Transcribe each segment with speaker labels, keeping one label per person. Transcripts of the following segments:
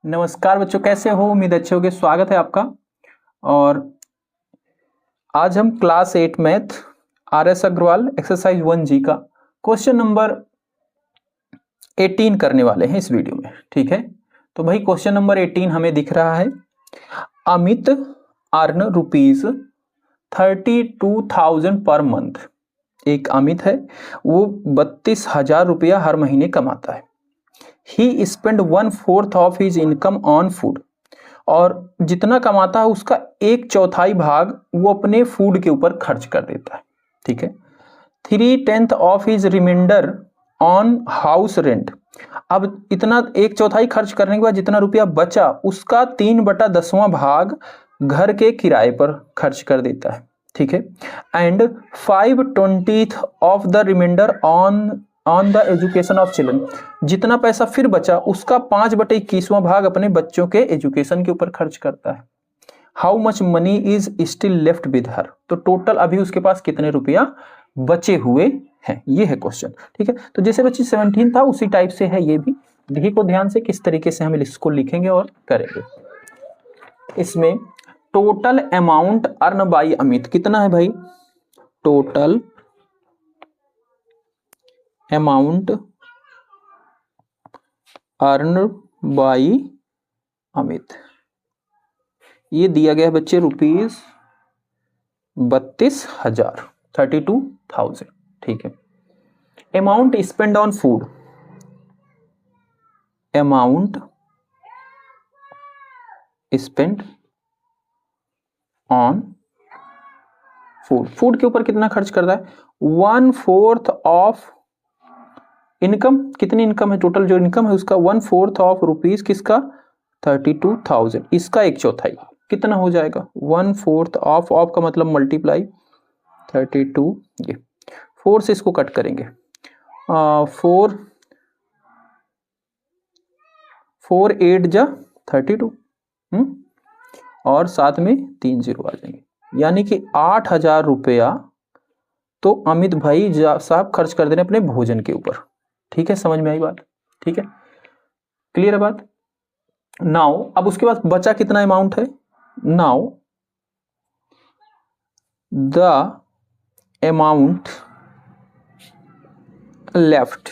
Speaker 1: नमस्कार बच्चों, कैसे हो? उम्मीद अच्छे होगे। स्वागत है आपका। और आज हम class 8 math RS Agarwal exercise 1G का क्वेश्चन नंबर 18 करने वाले हैं इस वीडियो में। ठीक है, तो भाई क्वेश्चन नंबर 18 हमें दिख रहा है। Amit earn ₹32,000 per month. एक अमित है, वो 32,000 रुपया हर महीने कमाता है। He spend 1/4 of his income on food. और जितना कमाता है उसका 1/4 भाग वो अपने फूड के ऊपर खर्च कर देता है। ठीक है। 3/10 of his reminder on house rent. अब इतना 1/4 खर्च करने के बाद जितना रुपया बचा उसका 3/10वां भाग घर के किराए पर खर्च कर देता है। ठीक है। And 5/20 of the reminder on the education of children. जितना पैसा फिर बचा उसका 5/21वां भाग अपने बच्चों के एजुकेशन के ऊपर खर्च करता है। How much money is still left with her. तो टोटल अभी उसके पास कितने रुपया बचे हुए हैं, ये है क्वेश्चन। ठीक है, तो जैसे बच्चे 17 था उसी टाइप से है ये भी। देखो ध्यान से किस तरीके से हम इसको लिखेंगे और करेंगे। इसमें total amount earn by Amit कितना है भाई? Total amount earn by Amit, ये दिया गया है बच्चे ₹32,000, 32,000। ठीक है। Amount spend on food, amount spend on food. Food के ऊपर कितना खर्च करता है? 1/4 ऑफ इनकम। कितनी इनकम है? टोटल जो इनकम है उसका 1/4 ऑफ रुपीज किसका? 32,000। इसका 1/4 कितना हो जाएगा? 1/4 ऑफ का मतलब मल्टीप्लाई 32, ये 4 से इसको कट करेंगे। 4 8 जा 32, और साथ में 3 0 आ जाएंगे, यानी कि 8,000 रुपया तो अमित भाई साहब खर्च कर दे रहे अपने भोजन के ऊपर। ठीक है, समझ में आई बात? ठीक है, क्लियर है बात? नाउ अब उसके बाद बचा कितना अमाउंट है? Now the amount left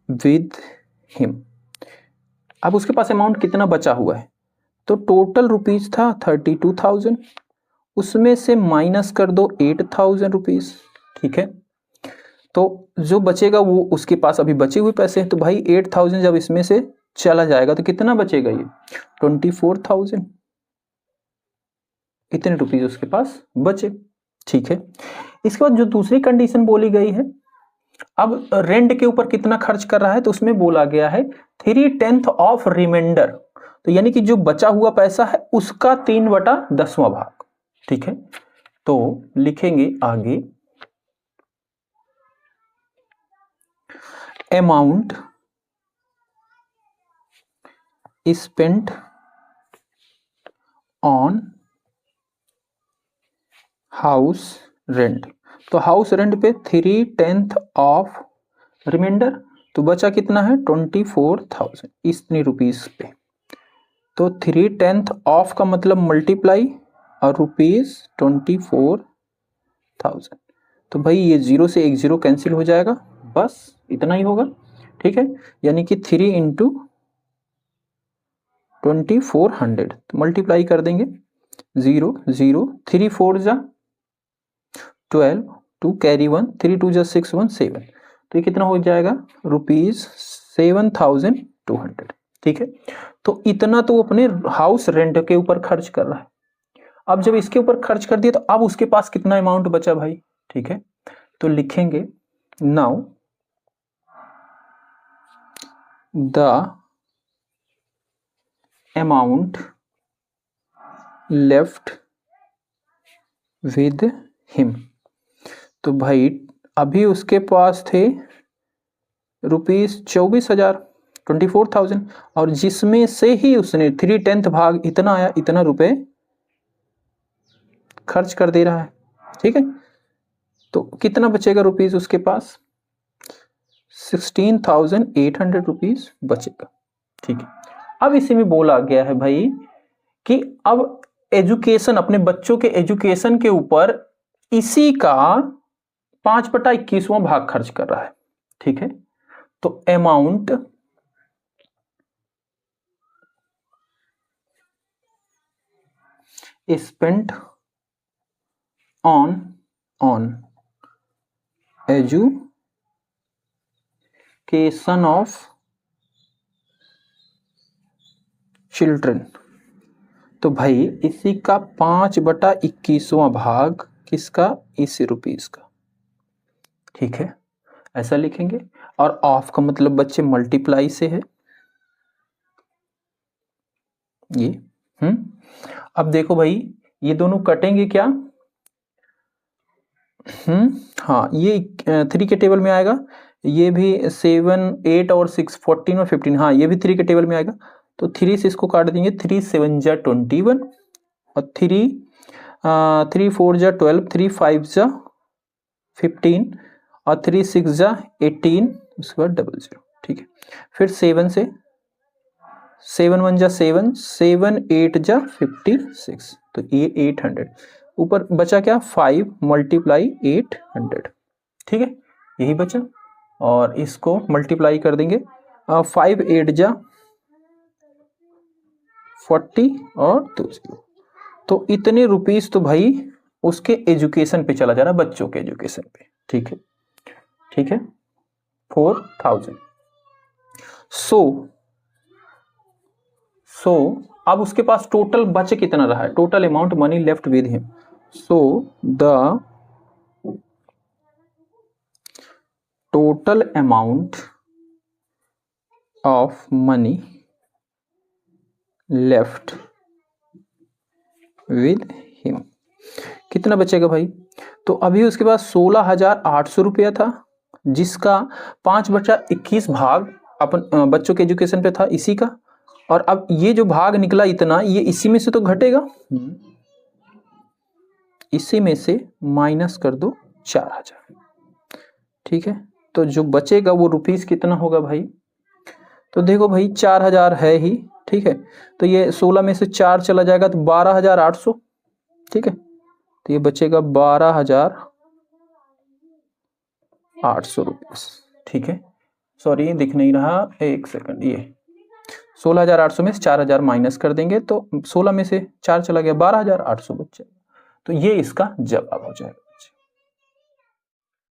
Speaker 1: with him. अब उसके पास अमाउंट कितना बचा हुआ है? तो टोटल रुपीज था 32,000, उसमें से माइनस कर दो 8,000 रुपीज। ठीक है, तो जो बचेगा वो उसके पास अभी बचे हुए पैसे हैं। तो भाई 8,000 जब इसमें से चला जाएगा तो कितना बचेगा? ये 24,000। इतने रुपीज उसके पास बचे। ठीक है, इसके बाद जो दूसरी कंडीशन बोली गई है, अब रेंट के ऊपर कितना खर्च कर रहा है, तो उसमें बोला गया है 3/10 ऑफ रिमाइंडर। तो यानी कि जो बचा हुआ पैसा है उसका 3/10वां भाग। ठीक है, तो लिखेंगे आगे amount spent on house rent. तो हाउस रेंट पे 3/10 ऑफ रिमाइंडर, तो बचा कितना है? 24,000, इतनी रुपीज पे। तो 3/10 ऑफ का मतलब मल्टीप्लाई और ₹24,000। तो भाई ये 0 से 1 0 कैंसिल हो जाएगा, बस इतना ही होगा। ठीक है, यानी कि 3 इंटू 2400, तो मल्टीप्लाई कर देंगे 0 0 3 4 जा 12, 2 कैरी 1, 3 2 जा 6 1 7। तो ये कितना हो जाएगा? ₹7,200। ठीक है, तो इतना तो अपने हाउस रेंट के ऊपर खर्च कर रहा है। अब जब इसके ऊपर खर्च कर दिया तो अब उसके पास कितना अमाउंट बचा भाई? ठीक है, तो लिखेंगे now the amount left with him. तो भाई अभी उसके पास थे ₹24,000, 24,000, और जिसमें से ही उसने 3/10 भाग इतना आया, इतना रुपए खर्च कर दे रहा है। ठीक है, तो कितना बचेगा रुपीज उसके पास? 16,800 रुपीज बचेगा। ठीक है, अब इसी में बोला गया है भाई कि अब एजुकेशन, अपने बच्चों के एजुकेशन के ऊपर इसी का 5/21वां भाग खर्च कर रहा है। ठीक है, तो amount spent on education of children, तो भाई इसी का 5/21वां भाग किसका, इसी रुपीस का। ठीक है, ऐसा लिखेंगे। और ऑफ का मतलब बच्चे मल्टीप्लाई से है ये। अब देखो भाई ये दोनों कटेंगे क्या, हाँ ये 3 के टेबल में आएगा, ये भी 7, 8 और 6, 14 और 15, हाँ ये भी 3 के टेबल में आएगा। तो 3 से इसको काट देंगे, 3 7 जा 21 और 3 4 जा 12, 3 5 जा 15 और 3 6 जा 18, उसके बाद 00। ठीक है, फिर 7 से 7 1 जा 7, 7 8 जा 56, तो ये 800। ऊपर बचा क्या, 5 मल्टीप्लाई 800। ठीक है, यही बचा, और इसको मल्टीप्लाई कर देंगे, 5 8 जा 40 और 20, तो इतने रुपीस तो भाई उसके एजुकेशन पे चला जा रहा है, बच्चों के एजुकेशन पे। ठीक है, ठीक है, 4000। सो अब उसके पास टोटल बच कितना रहा है, total amount money left with him. So the total amount of money left with him कितना बचेगा भाई, तो अभी उसके पास 16,800 रुपया था, जिसका 5/21 भाग अपन बच्चों के एजुकेशन पे था इसी का। और अब ये जो भाग निकला इतना, ये इसी में से तो घटेगा, इसी में से माइनस कर दो 4000। ठीक है, तो जो बचेगा वो रुपीस कितना होगा भाई, तो देखो भाई 4000 है ही। ठीक है, तो ये 16 में से 4 चला जाएगा तो 12,800। ठीक है, तो ये बचेगा 12,800 रुपीस। ठीक है, सॉरी दिख नहीं रहा, एक सेकंड, ये 16,800 में से 4,000 माइनस कर देंगे तो 16 में से 4 चला गया, 12,800 बच जाएगा। तो ये इसका जवाब हो जाएगा।